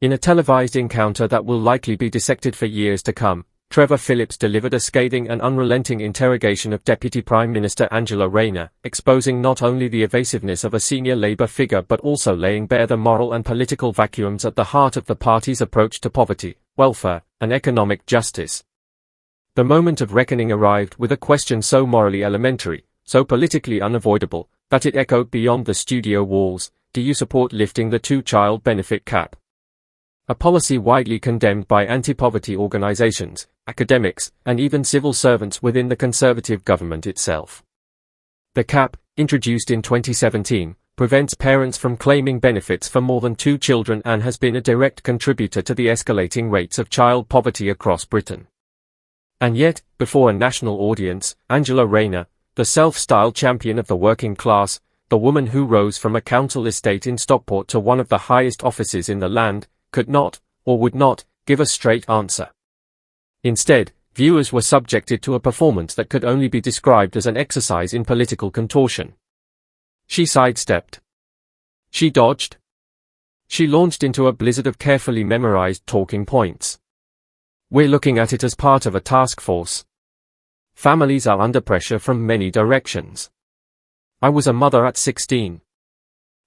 In a televised encounter that will likely be dissected for years to come, Trevor Phillips delivered a scathing and unrelenting interrogation of Deputy Prime Minister Angela Rayner, exposing not only the evasiveness of a senior Labour figure but also laying bare the moral and political vacuums at the heart of the party's approach to poverty, welfare, and economic justice. The moment of reckoning arrived with a question so morally elementary, so politically unavoidable, that it echoed beyond the studio walls: do you support lifting the two-child benefit cap? A policy widely condemned by anti-poverty organisations, academics, and even civil servants within the Conservative government itself. The cap, introduced in 2017, prevents parents from claiming benefits for more than 2 children and has been a direct contributor to the escalating rates of child poverty across Britain. And yet, before a national audience, Angela Rayner, the self-styled champion of the working class, the woman who rose from a council estate in Stockport to one of the highest offices in the land, could not, or would not, give a straight answer. Instead, viewers were subjected to a performance that could only be described as an exercise in political contortion. She sidestepped. She dodged. She launched into a blizzard of carefully memorized talking points. We're looking at it as part of a task force. Families are under pressure from many directions. I was a mother at 16.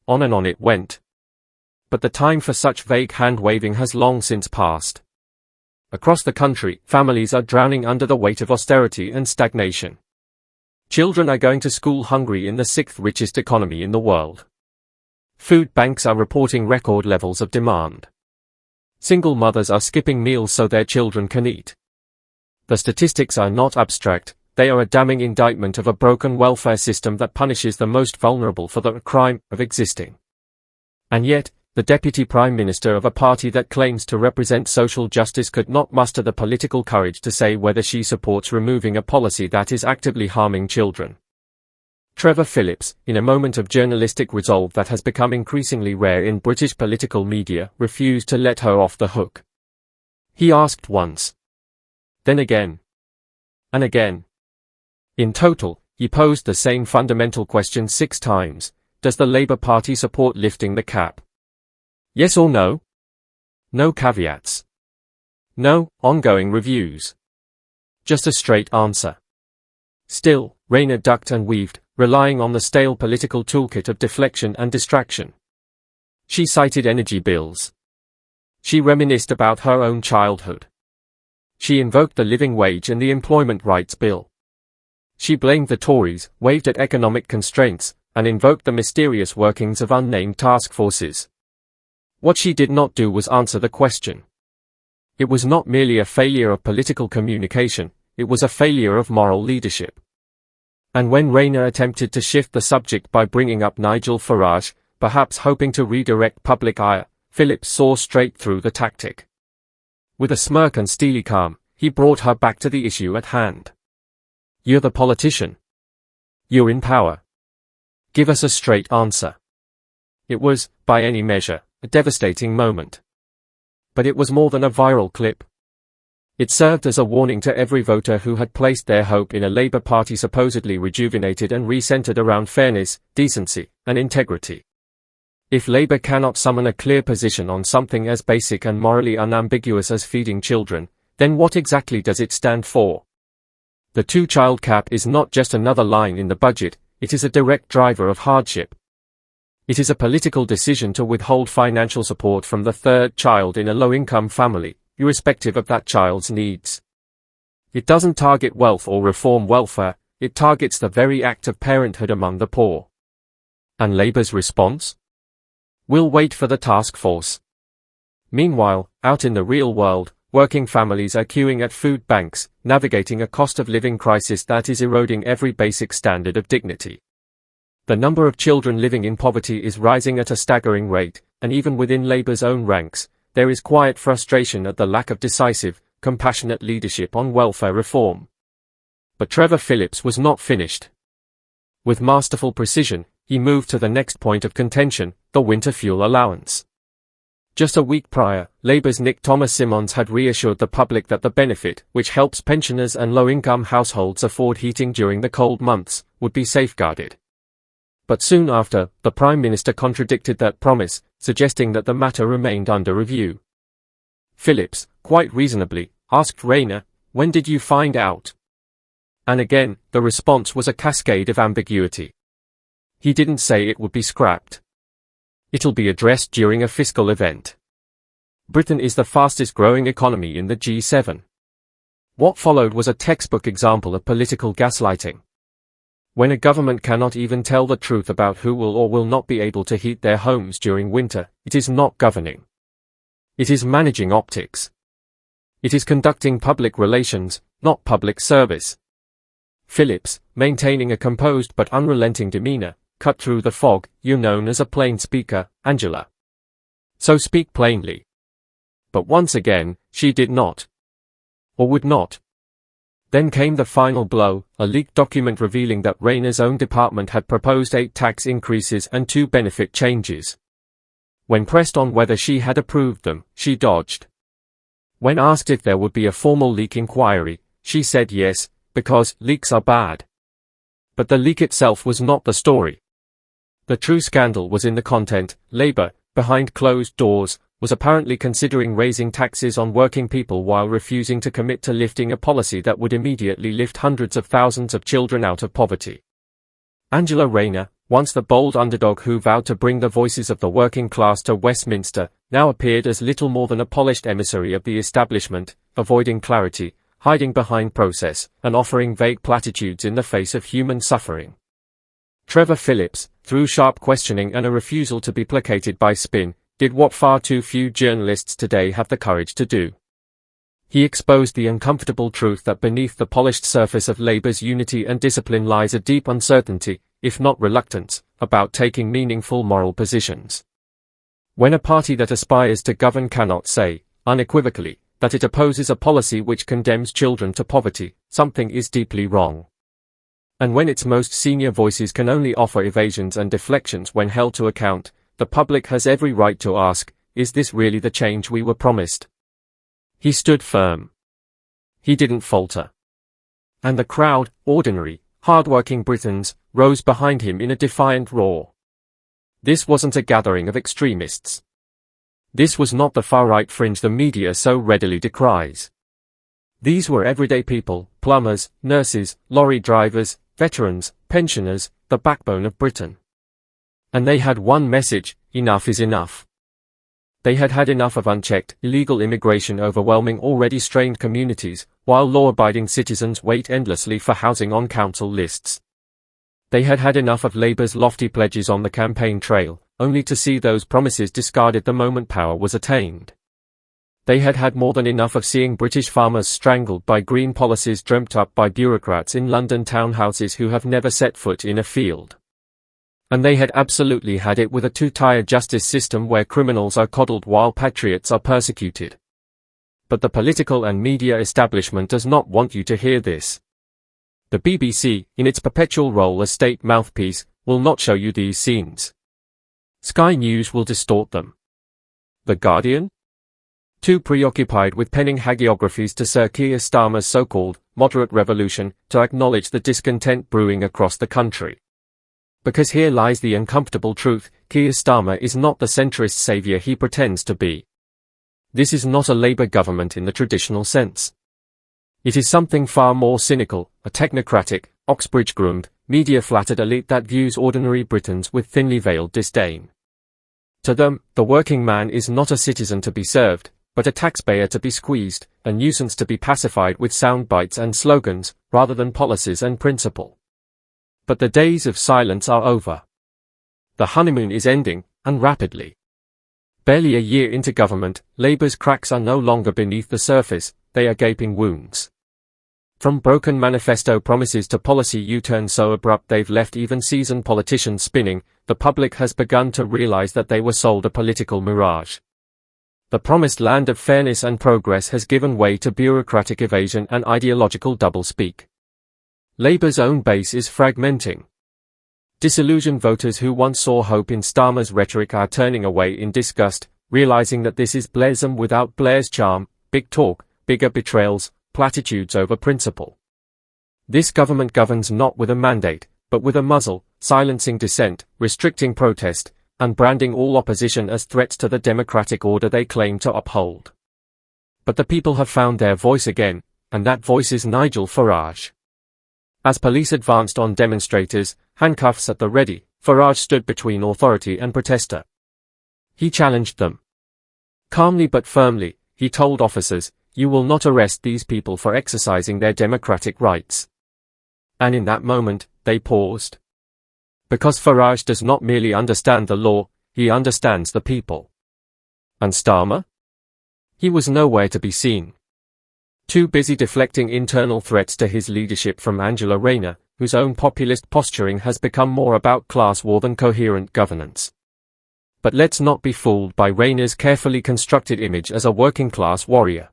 On and on it went. But the time for such vague hand-waving has long since passed. Across the country, families are drowning under the weight of austerity and stagnation. Children are going to school hungry in the 6th richest economy in the world. Food banks are reporting record levels of demand. Single mothers are skipping meals so their children can eat. The statistics are not abstract, they are a damning indictment of a broken welfare system that punishes the most vulnerable for the crime of existing. And yet, the Deputy Prime Minister of a party that claims to represent social justice could not muster the political courage to say whether she supports removing a policy that is actively harming children. Trevor Phillips, in a moment of journalistic resolve that has become increasingly rare in British political media, refused to let her off the hook. He asked once. Then again. And again. In total, he posed the same fundamental question 6 times. Does the Labour Party support lifting the cap? Yes or no? No caveats. No ongoing reviews. Just a straight answer. Still, Rayner ducked and weaved, relying on the stale political toolkit of deflection and distraction. She cited energy bills. She reminisced about her own childhood. She invoked the Living Wage and the Employment Rights Bill. She blamed the Tories, waved at economic constraints, and invoked the mysterious workings of unnamed task forces. What she did not do was answer the question. It was not merely a failure of political communication, it was a failure of moral leadership. And when Rayner attempted to shift the subject by bringing up Nigel Farage, perhaps hoping to redirect public ire, Phillips saw straight through the tactic. With a smirk and steely calm, he brought her back to the issue at hand. You're the politician. You're in power. Give us a straight answer. It was, by any measure, a devastating moment. But it was more than a viral clip. It served as a warning to every voter who had placed their hope in a Labour Party supposedly rejuvenated and re-centred around fairness, decency, and integrity. If Labour cannot summon a clear position on something as basic and morally unambiguous as feeding children, then what exactly does it stand for? The two-child cap is not just another line in the budget, it is a direct driver of hardship. It is a political decision to withhold financial support from the 3rd child in a low-income family, irrespective of that child's needs. It doesn't target wealth or reform welfare, it targets the very act of parenthood among the poor. And Labour's response? We'll wait for the task force. Meanwhile, out in the real world, working families are queuing at food banks, navigating a cost-of-living crisis that is eroding every basic standard of dignity. The number of children living in poverty is rising at a staggering rate, and even within Labour's own ranks, there is quiet frustration at the lack of decisive, compassionate leadership on welfare reform. But Trevor Phillips was not finished. With masterful precision, he moved to the next point of contention, the winter fuel allowance. Just a week prior, Labour's Nick Thomas-Simmonds had reassured the public that the benefit, which helps pensioners and low-income households afford heating during the cold months, would be safeguarded. But soon after, the Prime Minister contradicted that promise, suggesting that the matter remained under review. Phillips, quite reasonably, asked Rayner, "When did you find out?" And again, the response was a cascade of ambiguity. He didn't say it would be scrapped. It'll be addressed during a fiscal event. Britain is the fastest growing economy in the G7. What followed was a textbook example of political gaslighting. When a government cannot even tell the truth about who will or will not be able to heat their homes during winter, it is not governing. It is managing optics. It is conducting public relations, not public service. Phillips, maintaining a composed but unrelenting demeanor, cut through the fog. "You're known as a plain speaker, Angela. So speak plainly." But once again, she did not. Or would not. Then came the final blow, a leaked document revealing that Rayner's own department had proposed 8 tax increases and 2 benefit changes. When pressed on whether she had approved them, she dodged. When asked if there would be a formal leak inquiry, she said yes, because leaks are bad. But the leak itself was not the story. The true scandal was in the content. Labour, behind closed doors, was apparently considering raising taxes on working people while refusing to commit to lifting a policy that would immediately lift hundreds of thousands of children out of poverty. Angela Rayner, once the bold underdog who vowed to bring the voices of the working class to Westminster, now appeared as little more than a polished emissary of the establishment, avoiding clarity, hiding behind process, and offering vague platitudes in the face of human suffering. Trevor Phillips, through sharp questioning and a refusal to be placated by spin, did what far too few journalists today have the courage to do. He exposed the uncomfortable truth that beneath the polished surface of Labour's unity and discipline lies a deep uncertainty, if not reluctance, about taking meaningful moral positions. When a party that aspires to govern cannot say, unequivocally, that it opposes a policy which condemns children to poverty, something is deeply wrong. And when its most senior voices can only offer evasions and deflections when held to account, the public has every right to ask, is this really the change we were promised? He stood firm. He didn't falter. And the crowd, ordinary, hard-working Britons, rose behind him in a defiant roar. This wasn't a gathering of extremists. This was not the far-right fringe the media so readily decries. These were everyday people, plumbers, nurses, lorry drivers, veterans, pensioners, the backbone of Britain. And they had one message: enough is enough. They had had enough of unchecked, illegal immigration overwhelming already strained communities, while law-abiding citizens wait endlessly for housing on council lists. They had had enough of Labour's lofty pledges on the campaign trail, only to see those promises discarded the moment power was attained. They had had more than enough of seeing British farmers strangled by green policies dreamt up by bureaucrats in London townhouses who have never set foot in a field. And they had absolutely had it with a two-tier justice system where criminals are coddled while patriots are persecuted. But the political and media establishment does not want you to hear this. The BBC, in its perpetual role as state mouthpiece, will not show you these scenes. Sky News will distort them. The Guardian? Too preoccupied with penning hagiographies to Sir Keir Starmer's so-called moderate revolution to acknowledge the discontent brewing across the country. Because here lies the uncomfortable truth: Keir Starmer is not the centrist saviour he pretends to be. This is not a Labour government in the traditional sense. It is something far more cynical, a technocratic, Oxbridge-groomed, media-flattered elite that views ordinary Britons with thinly veiled disdain. To them, the working man is not a citizen to be served, but a taxpayer to be squeezed, a nuisance to be pacified with sound bites and slogans, rather than policies and principle. But the days of silence are over. The honeymoon is ending, and rapidly. Barely a year into government, Labour's cracks are no longer beneath the surface, they are gaping wounds. From broken manifesto promises to policy U-turns so abrupt they've left even seasoned politicians spinning, the public has begun to realise that they were sold a political mirage. The promised land of fairness and progress has given way to bureaucratic evasion and ideological doublespeak. Labour's own base is fragmenting. Disillusioned voters who once saw hope in Starmer's rhetoric are turning away in disgust, realising that this is Blairism without Blair's charm: big talk, bigger betrayals, platitudes over principle. This government governs not with a mandate, but with a muzzle, silencing dissent, restricting protest, and branding all opposition as threats to the democratic order they claim to uphold. But the people have found their voice again, and that voice is Nigel Farage. As police advanced on demonstrators, handcuffs at the ready, Farage stood between authority and protester. He challenged them. Calmly but firmly, he told officers, "You will not arrest these people for exercising their democratic rights." And in that moment, they paused. Because Farage does not merely understand the law, he understands the people. And Starmer? He was nowhere to be seen. Too busy deflecting internal threats to his leadership from Angela Rayner, whose own populist posturing has become more about class war than coherent governance. But let's not be fooled by Rayner's carefully constructed image as a working-class warrior.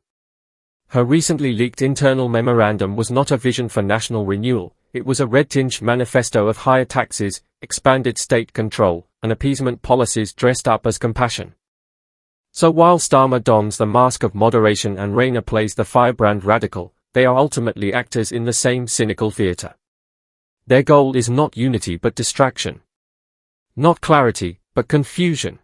Her recently leaked internal memorandum was not a vision for national renewal, it was a red-tinged manifesto of higher taxes, expanded state control, and appeasement policies dressed up as compassion. So while Starmer dons the mask of moderation and Rayner plays the firebrand radical, they are ultimately actors in the same cynical theater. Their goal is not unity but distraction. Not clarity, but confusion.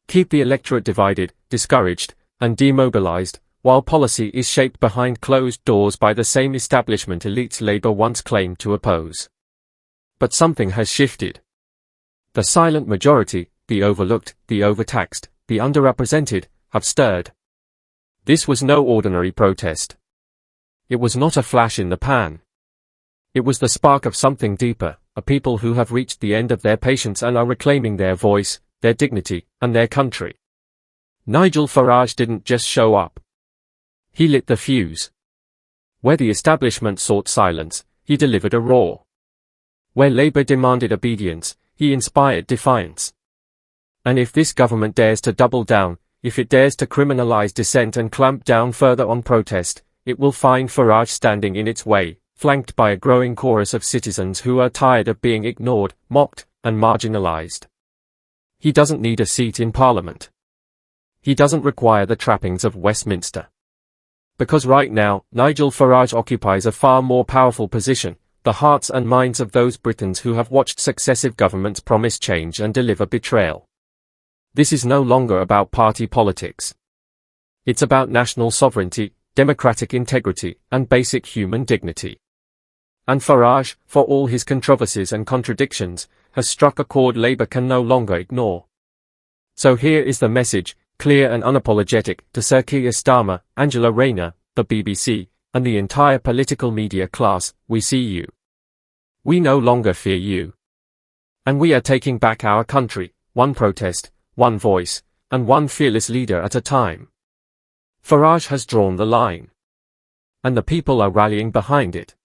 Keep the electorate divided, discouraged, and demobilized, while policy is shaped behind closed doors by the same establishment elites Labour once claimed to oppose. But something has shifted. The silent majority, the overlooked, the overtaxed, the underrepresented, have stirred. This was no ordinary protest. It was not a flash in the pan. It was the spark of something deeper, a people who have reached the end of their patience and are reclaiming their voice, their dignity, and their country. Nigel Farage didn't just show up. He lit the fuse. Where the establishment sought silence, he delivered a roar. Where Labour demanded obedience, he inspired defiance. And if this government dares to double down, if it dares to criminalize dissent and clamp down further on protest, it will find Farage standing in its way, flanked by a growing chorus of citizens who are tired of being ignored, mocked, and marginalized. He doesn't need a seat in Parliament. He doesn't require the trappings of Westminster. Because right now, Nigel Farage occupies a far more powerful position, the hearts and minds of those Britons who have watched successive governments promise change and deliver betrayal. This is no longer about party politics. It's about national sovereignty, democratic integrity, and basic human dignity. And Farage, for all his controversies and contradictions, has struck a chord Labour can no longer ignore. So here is the message, clear and unapologetic, to Sir Keir Starmer, Angela Rayner, the BBC, and the entire political media class: we see you. We no longer fear you. And we are taking back our country, one protest, one voice, and one fearless leader at a time. Farage has drawn the line. And the people are rallying behind it.